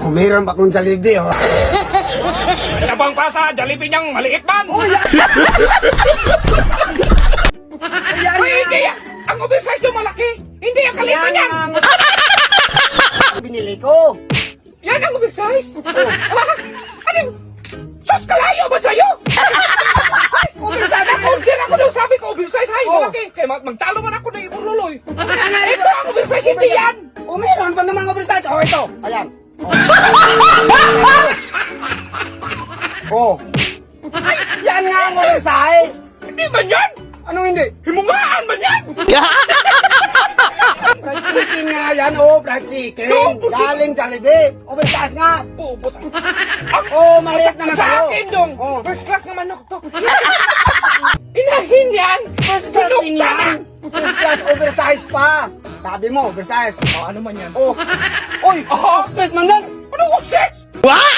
Oh, mayroon pa akong Jollibee, oh. Tabang pa sa Jollibee niyang maliit man. Yan Ay, hindi yan. Ang oversize yung malaki. Hindi ang kalipan yan. Binili ko. Yan ang oversize. Ano? Sus, kalayo ba sa'yo? Oversize ako. Order ako daw. Sabi ko, oversize. Hay, malaki. Kaya magtalo man ako na iburuloy. Ito ang oversize, hindi yan. Oh, mayroon pa namang oversize. Oh, ito. Ayan. Oh. Ay, yan nga ang oversize. Hindi man yan. Anong hindi? Himungaan man yan. Fried chicken nga yan, oh, fried chicken. No, puti. Galing Jollibee. Oversize nga. Puputa. Oh, maliit naman Sa sa'yo. akin dong. Oh. First class ng manok to. Inahin yan. First class Tulog din ka yan. First class oversize pa. Sabi mo, oversize. na. Oh, ano man yan? Oh. Oy, straight man yan. Ano oversize? What?